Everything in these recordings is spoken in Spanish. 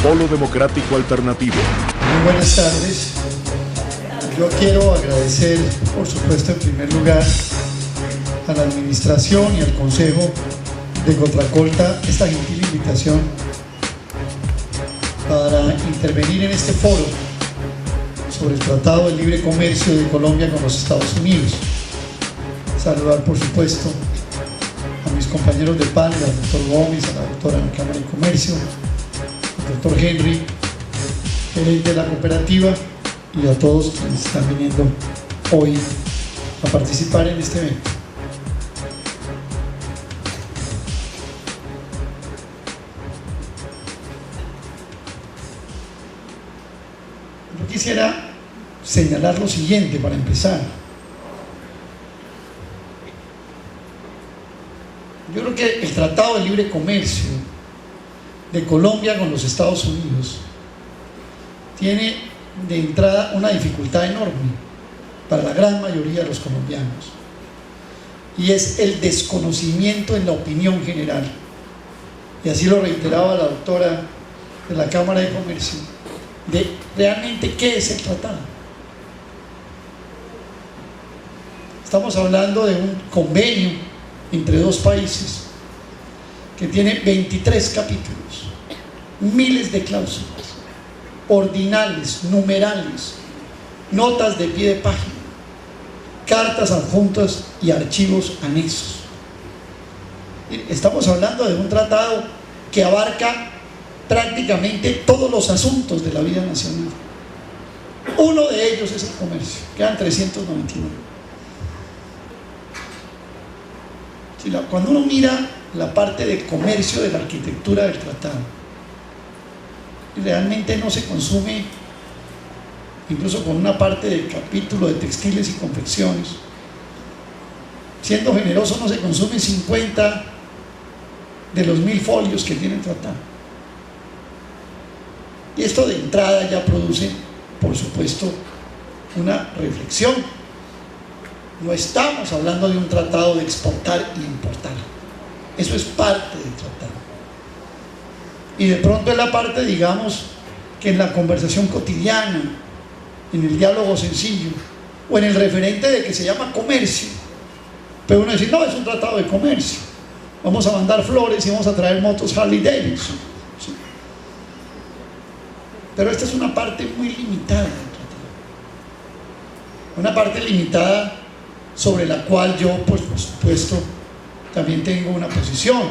Polo Democrático Alternativo. Muy buenas tardes. Yo quiero agradecer, por supuesto, en primer lugar, a la Administración y al Consejo de Contracolta esta gentil invitación para intervenir en este foro sobre el Tratado de Libre Comercio de Colombia con los Estados Unidos. Saludar, por supuesto, a mis compañeros de panel, al doctor Gómez, a la doctora de la Cámara de Comercio, al doctor Henry, gerente de la cooperativa, y a todos quienes están viniendo hoy a participar en este evento. Yo quisiera señalar lo siguiente para empezar. Yo creo que el Tratado de Libre Comercio de Colombia con los Estados Unidos tiene de entrada una dificultad enorme para la gran mayoría de los colombianos, y es el desconocimiento en la opinión general, y así lo reiteraba la doctora de la Cámara de Comercio, de realmente qué es el tratado. Estamos hablando de un convenio entre dos países que tiene 23 capítulos, miles de cláusulas, ordinales, numerales, notas de pie de página, cartas adjuntas y archivos anexos. Estamos hablando de un tratado que abarca prácticamente todos los asuntos de la vida nacional. Uno de ellos es el comercio, quedan 399. Cuando uno mira la parte de comercio de la arquitectura del tratado, realmente no se consume, incluso con una parte del capítulo de textiles y confecciones, siendo generoso, no se consume 50 de los 1000 folios que tiene el tratado. Y esto de entrada ya produce, por supuesto, una reflexión. No estamos hablando de un tratado de exportar y importar, eso es parte del tratado. Y de pronto es la parte, digamos, que en la conversación cotidiana, en el diálogo sencillo, o en el referente de que se llama comercio, pero uno dice, no, es un tratado de comercio, vamos a mandar flores y vamos a traer motos Harley Davidson, ¿sí? Pero esta es una parte muy limitada del tratado, una parte limitada sobre la cual yo, pues, por supuesto, también tengo una posición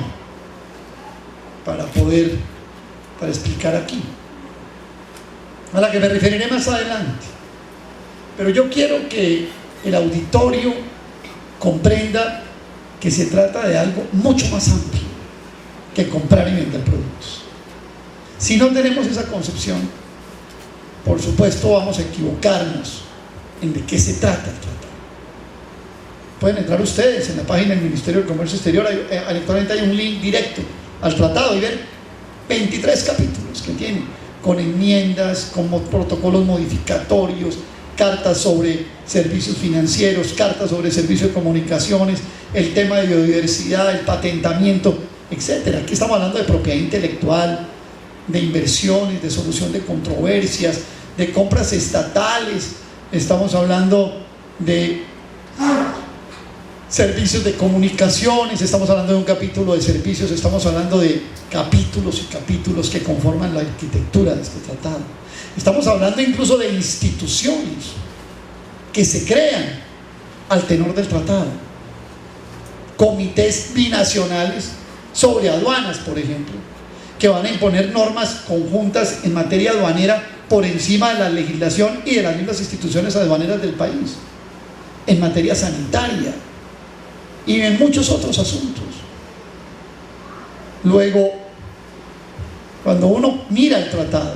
para explicar aquí, a la que me referiré más adelante. Pero yo quiero que el auditorio comprenda que se trata de algo mucho más amplio que comprar y vender productos. Si no tenemos esa concepción, por supuesto vamos a equivocarnos en de qué se trata el tratado. Pueden entrar ustedes en la página del Ministerio de Comercio Exterior, electrónicamente hay un link directo al tratado y ver 23 capítulos que tiene, con enmiendas, con protocolos modificatorios, cartas sobre servicios financieros, cartas sobre servicios de comunicaciones, el tema de biodiversidad, el patentamiento, etc. Aquí estamos hablando de propiedad intelectual, de inversiones, de solución de controversias, de compras estatales, estamos hablando de servicios de comunicaciones, estamos hablando de un capítulo de servicios, estamos hablando de capítulos y capítulos que conforman la arquitectura de este tratado. Estamos hablando incluso de instituciones que se crean al tenor del tratado, comités binacionales sobre aduanas, por ejemplo, que van a imponer normas conjuntas en materia aduanera por encima de la legislación y de las mismas instituciones aduaneras del país, en materia sanitaria y en muchos otros asuntos. Luego, cuando uno mira el tratado,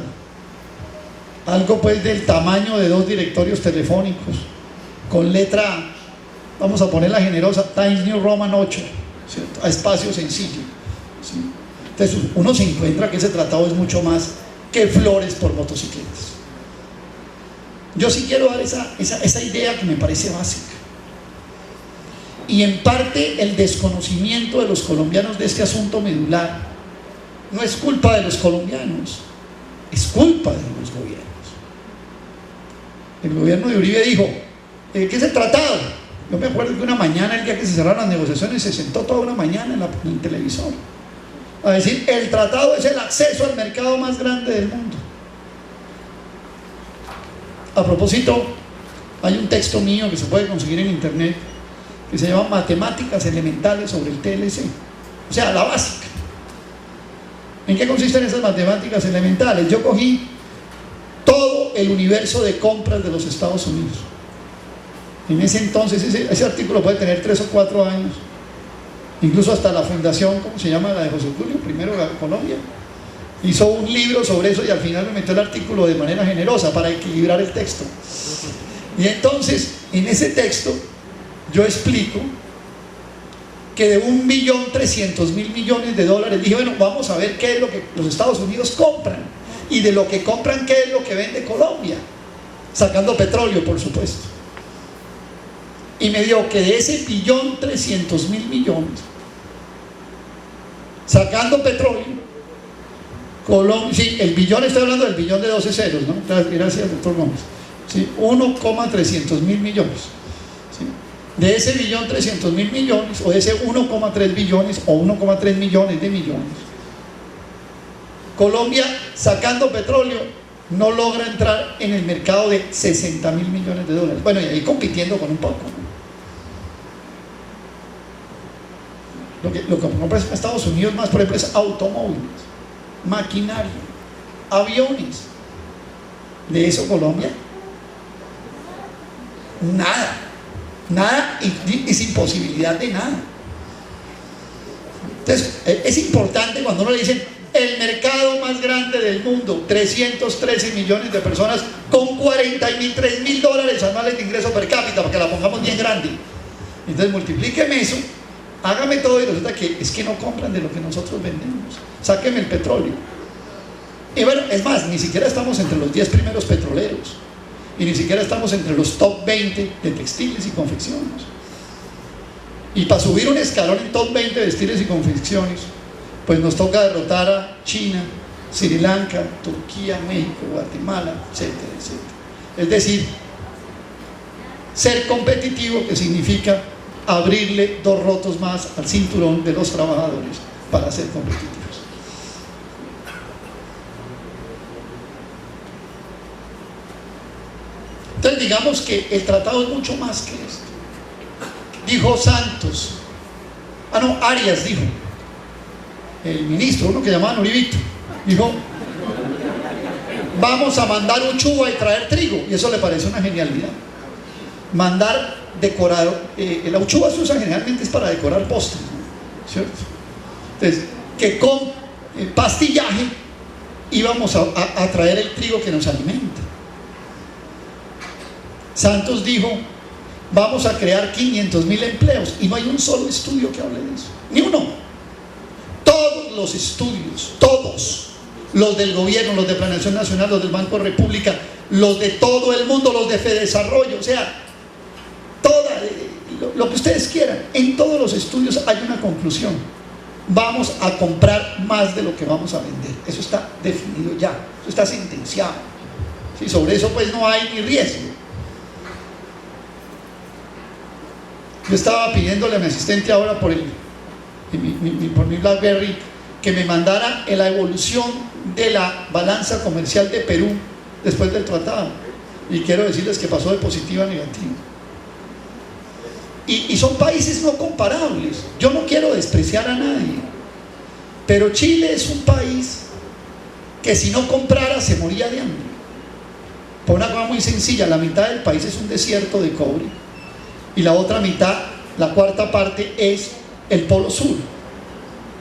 algo pues del tamaño de 2 directorios telefónicos, con letra, vamos a ponerla generosa, Times New Roman 8, ¿cierto?, a espacio sencillo, ¿sí? Entonces uno se encuentra que ese tratado es mucho más que flores por motocicletas. Yo sí quiero dar esa idea que me parece básica. Y en parte el desconocimiento de los colombianos de este asunto medular no es culpa de los colombianos, es culpa de los gobiernos. El gobierno de Uribe dijo, ¿qué es el tratado? Yo me acuerdo que una mañana, el día que se cerraron las negociaciones, se sentó toda una mañana en el televisor a decir, el tratado es el acceso al mercado más grande del mundo. A propósito, hay un texto mío que se puede conseguir en internet que se llama Matemáticas Elementales sobre el TLC, o sea, la básica. ¿En qué consisten esas matemáticas elementales? Yo cogí todo el universo de compras de los Estados Unidos. En ese entonces, ese artículo puede tener 3 o 4 años, incluso hasta la fundación, ¿cómo se llama? La de José Julio I de Colombia, hizo un libro sobre eso y al final me metió el artículo de manera generosa para equilibrar el texto. Y entonces, en ese texto, yo explico que de 1.300.000 millones de dólares, dije, bueno, vamos a ver qué es lo que los Estados Unidos compran, y de lo que compran, qué es lo que vende Colombia, sacando petróleo, por supuesto. Y me dio que de ese 1.300.000 millones, sacando petróleo, Colombia, sí, el billón, estoy hablando del billón de 12 ceros, ¿no? Gracias, doctor Gómez. Sí, 1,300.000 millones. ¿Sí? De ese 1.300.000 millones, o de ese 1,3 billones, o 1,3 millones de millones, Colombia, sacando petróleo, no logra entrar en el mercado de 60.000 millones de dólares. Bueno, y ahí compitiendo con un poco, ¿no? Lo que compra Estados Unidos más, por ejemplo, es automóviles, maquinaria, aviones. De eso Colombia, nada, y sin posibilidad de nada. Entonces, es importante cuando uno le dicen el mercado más grande del mundo, 313 millones de personas con 43.000 dólares anuales de ingreso per cápita, para que la pongamos bien grande. Entonces multiplíqueme eso, hágame todo, y resulta que es que no compran de lo que nosotros vendemos. Sáquenme el petróleo. Y bueno, es más, ni siquiera estamos entre los 10 primeros petroleros, y ni siquiera estamos entre los top 20 de textiles y confecciones. Y para subir un escalón en top 20 de textiles y confecciones, pues nos toca derrotar a China, Sri Lanka, Turquía, México, Guatemala, etcétera, etcétera. Es decir, ser competitivo, que significa abrirle 2 rotos más al cinturón de los trabajadores para ser competitivos. Entonces digamos que el tratado es mucho más que esto. Dijo Santos, Arias dijo, el ministro, uno que llamaban Uribito, dijo, vamos a mandar Uchuva y traer trigo, y eso le parece una genialidad. Mandar decorado, la Uchuva se usa generalmente es para decorar postres, ¿no? ¿Cierto? Entonces, que con pastillaje íbamos a traer el trigo que nos alimenta. Santos dijo, vamos a crear 500.000 empleos, y no hay un solo estudio que hable de eso, ni uno. Todos los estudios, todos, los del gobierno, los de Planeación Nacional, los del Banco de República, los de todo el mundo, los de Fedesarrollo, o sea, lo que ustedes quieran, en todos los estudios hay una conclusión: vamos a comprar más de lo que vamos a vender. Eso está definido ya, eso está sentenciado. Sí, sobre eso pues no hay ni riesgo. Yo estaba pidiéndole a mi asistente ahora por mi BlackBerry que me mandara la evolución de la balanza comercial de Perú después del tratado, y quiero decirles que pasó de positiva a negativa, y son países no comparables. Yo no quiero despreciar a nadie, pero Chile es un país que si no comprara se moría de hambre, por una cosa muy sencilla: la mitad del país es un desierto de cobre, y la otra mitad, la cuarta parte, es el polo sur,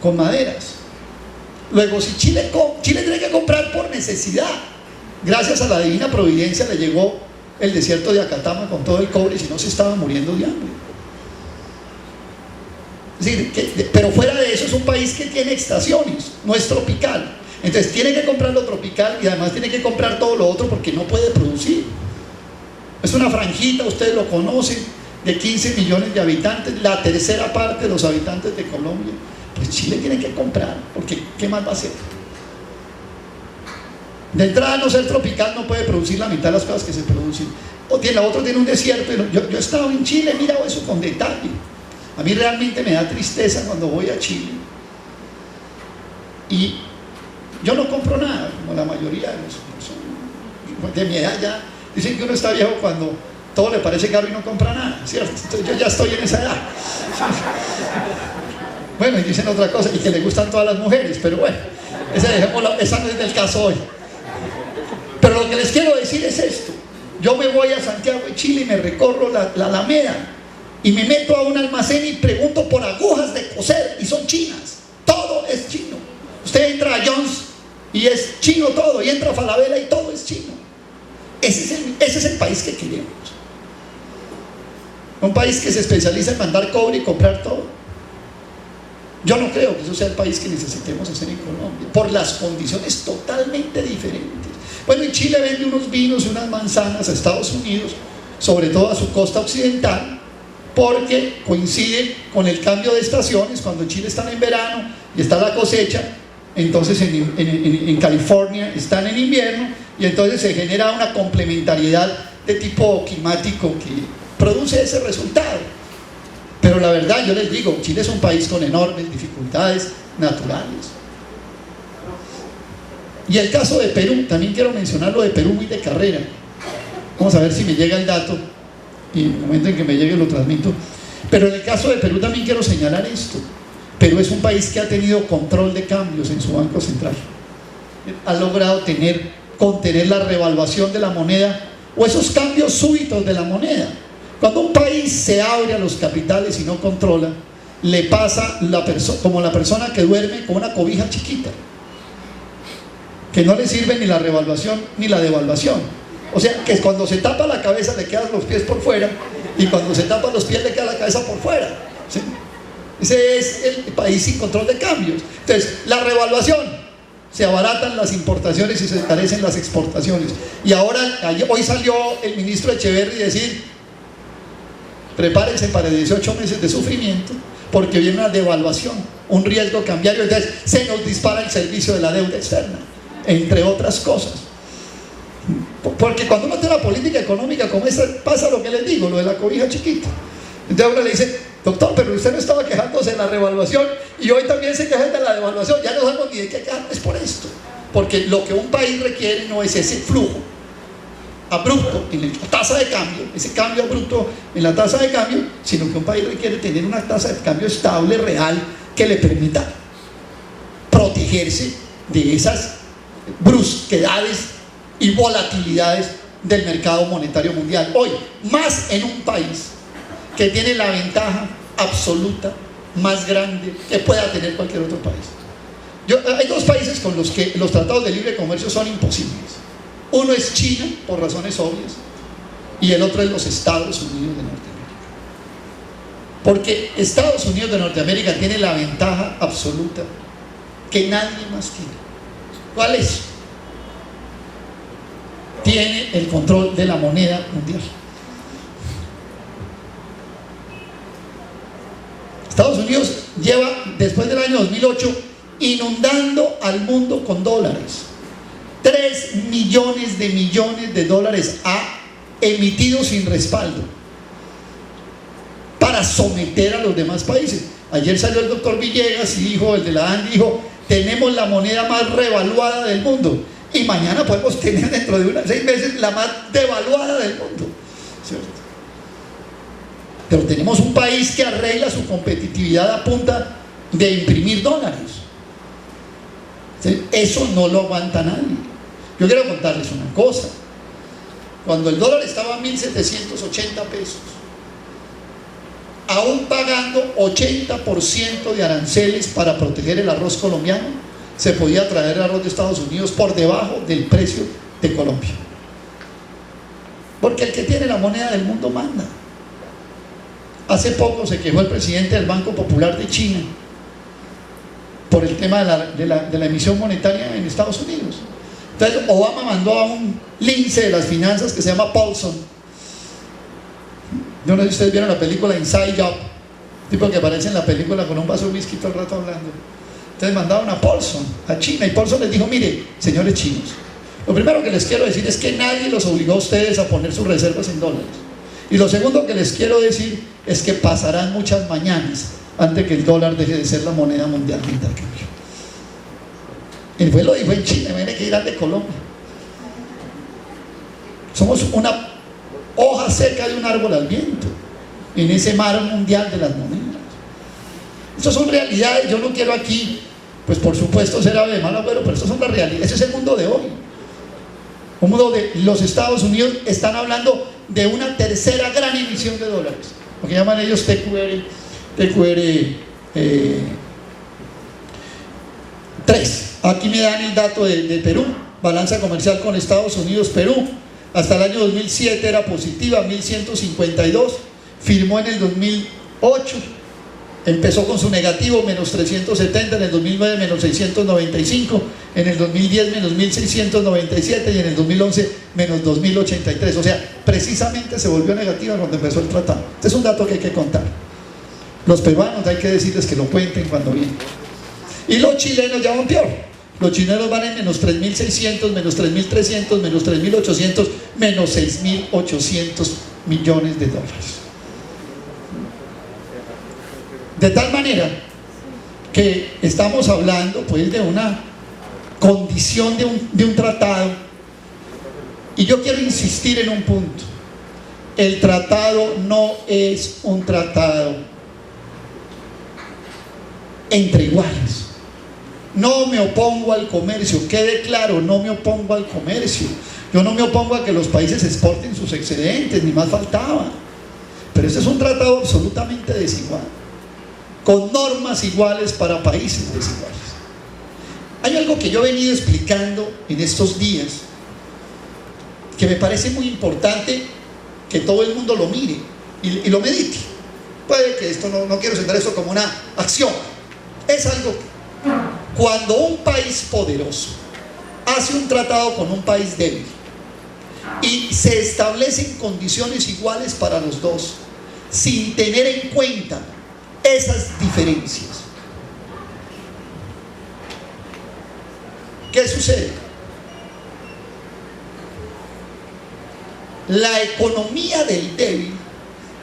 con maderas. Luego, si Chile tiene que comprar por necesidad, gracias a la divina providencia le llegó el desierto de Acatama con todo el cobre, y si no se estaba muriendo de hambre. Es decir, pero fuera de eso es un país que tiene estaciones, no es tropical. Entonces tiene que comprar lo tropical, y además tiene que comprar todo lo otro porque no puede producir. Es una franjita, ustedes lo conocen, de 15 millones de habitantes, la tercera parte de los habitantes de Colombia. Pues Chile tiene que comprar, porque ¿qué más va a hacer? De entrada, no ser tropical no puede producir la mitad de las cosas que se producen. La otra tiene un desierto. Yo he estado en Chile, he mirado eso con detalle. A mí realmente me da tristeza cuando voy a Chile. Y yo no compro nada, como la mayoría de mi edad ya. Dicen que uno está viejo cuando todo le parece caro y no compra nada, ¿cierto? Entonces yo ya estoy en esa edad. Bueno, y dicen otra cosa, y que le gustan todas las mujeres, pero bueno, esa no es del caso hoy. Pero lo que les quiero decir es esto. Yo me voy a Santiago de Chile y me recorro la Alameda y me meto a un almacén y pregunto por agujas de coser y son chinas. Todo es chino. Usted entra a Jones y es chino todo, y entra a Falabella y todo es chino. Ese es el país que queremos. Un país que se especializa en mandar cobre y comprar todo. Yo no creo que eso sea el país que necesitemos hacer en Colombia, por las condiciones totalmente diferentes. Bueno, y Chile vende unos vinos y unas manzanas a Estados Unidos, sobre todo a su costa occidental, porque coincide con el cambio de estaciones. Cuando en Chile están en verano y está la cosecha, entonces en California están en invierno, y entonces se genera una complementariedad de tipo climático que produce ese resultado. Pero la verdad, yo les digo, Chile es un país con enormes dificultades naturales. Y el caso de Perú, también quiero mencionar lo de Perú muy de carrera. Vamos a ver si me llega el dato, y en el momento en que me llegue lo transmito. Pero en el caso de Perú también quiero señalar esto. Perú es un país que ha tenido control de cambios en su Banco Central. Ha logrado contener la revaluación de la moneda, o esos cambios súbitos de la moneda. Cuando un país se abre a los capitales y no controla, le pasa como la persona que duerme con una cobija chiquita, que no le sirve ni la revaluación ni la devaluación. O sea, que cuando se tapa la cabeza le quedan los pies por fuera, y cuando se tapa los pies le queda la cabeza por fuera, ¿sí? Ese es el país sin control de cambios. Entonces, la revaluación, se abaratan las importaciones y se encarecen las exportaciones. Y ahora, hoy salió el ministro Echeverri a decir: prepárense para 18 meses de sufrimiento, porque viene una devaluación, un riesgo cambiario. Entonces se nos dispara el servicio de la deuda externa, entre otras cosas. Porque cuando uno tiene una política económica como esta, pasa lo que les digo, lo de la cobija chiquita. Entonces uno le dice: doctor, pero usted no estaba quejándose de la revaluación y hoy también se queja de la devaluación. Ya no sabemos ni de qué quejar. Es por esto, porque lo que un país requiere no es ese flujo abrupto en la tasa de cambio, ese cambio abrupto en la tasa de cambio, sino que un país requiere tener una tasa de cambio estable, real, que le permita protegerse de esas brusquedades y volatilidades del mercado monetario mundial. Hoy, más en un país que tiene la ventaja absoluta más grande que pueda tener cualquier otro país. Hay dos países con los que los tratados de libre comercio son imposibles. Uno es China, por razones obvias, y el otro es los Estados Unidos de Norteamérica. Porque Estados Unidos de Norteamérica tiene la ventaja absoluta que nadie más tiene. ¿Cuál es? Tiene el control de la moneda mundial. Estados Unidos lleva, después del año 2008, inundando al mundo con dólares. 3 millones de dólares ha emitido sin respaldo para someter a los demás países. Ayer salió el doctor Villegas y dijo, el de la ANDI, dijo: tenemos la moneda más revaluada del mundo, y mañana podemos tener, dentro de 6 meses, la más devaluada del mundo, ¿cierto? Pero tenemos un país que arregla su competitividad a punta de imprimir dólares. Eso no lo aguanta nadie. Yo quiero contarles una cosa. Cuando el dólar estaba a 1.780 pesos, aún pagando 80% de aranceles para proteger el arroz colombiano, se podía traer arroz de Estados Unidos por debajo del precio de Colombia. Porque el que tiene la moneda del mundo manda. Hace poco se quejó el presidente del Banco Popular de China por el tema de la emisión monetaria en Estados Unidos. Entonces Obama mandó a un lince de las finanzas que se llama Paulson. Yo no sé si ustedes vieron la película Inside Job, tipo que aparece en la película con un vaso de whisky todo el rato hablando. Entonces mandaron a Paulson, a China, y Paulson les dijo: mire, señores chinos, Lo primero que les quiero decir es que nadie los obligó a ustedes a poner sus reservas en dólares. Y lo segundo que les quiero decir es que pasarán muchas mañanas antes que el dólar deje de ser la moneda mundial de intercambio. Él fue lo dijo en Chile, viene que irán de Colombia. Somos una hoja seca de un árbol al viento en ese mar mundial de las monedas. Estas son realidades. Yo no quiero aquí, pues por supuesto, ser ave de mal agüero, pero estas son las realidades. Ese es el mundo de hoy. Un mundo de los Estados Unidos están hablando de una tercera gran emisión de dólares, lo que llaman ellos TQR 3. Aquí me dan el dato de Perú, balanza comercial con Estados Unidos. Perú hasta el año 2007 era positiva, 1152, firmó en el 2008, empezó con su negativo, menos 370, en el 2009 menos 695, en el 2010 menos 1697 y en el 2011 menos 2083. O sea, precisamente se volvió negativa cuando empezó el tratado. Este es un dato que hay que contar. Los peruanos hay que decirles que lo cuenten cuando vienen. Y los chilenos ya van peor. Los chilenos van en menos 3.600, menos 3.300, menos 3.800, menos 6.800 millones de dólares. De tal manera que estamos hablando pues de una condición de un tratado. Y yo quiero insistir en un punto: el tratado no es un tratado entre iguales. No me opongo al comercio, quede claro, no me opongo al comercio. Yo no me opongo a que los países exporten sus excedentes, ni más faltaba. Pero este es un tratado absolutamente desigual, con normas iguales para países desiguales. Hay algo que yo he venido explicando en estos días que me parece muy importante que todo el mundo lo mire y lo medite. Puede que esto no quiero sentar esto como una acción. Es algo que, cuando un país poderoso hace un tratado con un país débil y se establecen condiciones iguales para los dos, sin tener en cuenta esas diferencias, ¿qué sucede? La economía del débil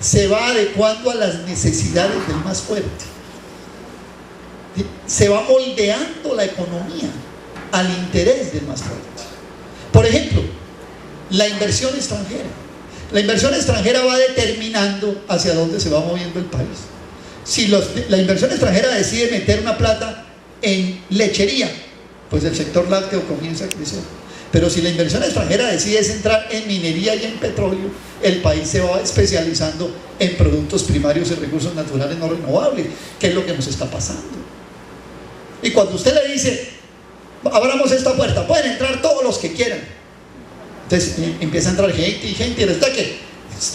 se va adecuando a las necesidades del más fuerte. Se va moldeando la economía al interés del más fuerte. Por ejemplo, la inversión extranjera. La inversión extranjera va determinando hacia dónde se va moviendo el país. Si la inversión extranjera decide meter una plata en lechería, pues el sector lácteo comienza a crecer. Pero si la inversión extranjera decide centrar en minería y en petróleo, el país se va especializando en productos primarios y recursos naturales no renovables, que es lo que nos está pasando. Y cuando usted le dice, abramos esta puerta, pueden entrar todos los que quieran, entonces empieza a entrar gente y gente, y resulta que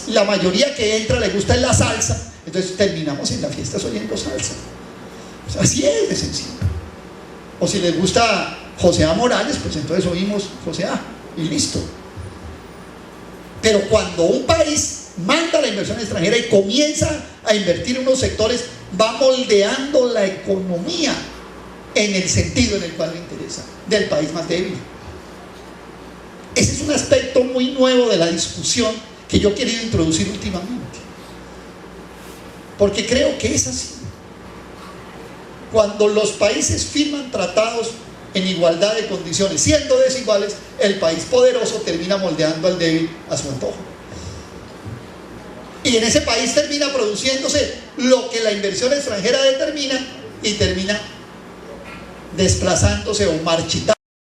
la mayoría que entra le gusta la salsa, entonces terminamos en las fiestas oyendo salsa. O sea, así es de sencillo. O si les gusta José A. Morales, pues entonces oímos José A. y listo. Pero cuando un país manda la inversión extranjera y comienza a invertir en unos sectores, va moldeando la economía en el sentido en el cual le interesa, del país más débil. Ese es un aspecto muy nuevo de la discusión que yo he querido introducir últimamente, porque creo que es así. Cuando los países firman tratados en igualdad de condiciones, siendo desiguales, el país poderoso termina moldeando al débil a su antojo. Y en ese país termina produciéndose lo que la inversión extranjera determina, y termina desplazándose o marchitando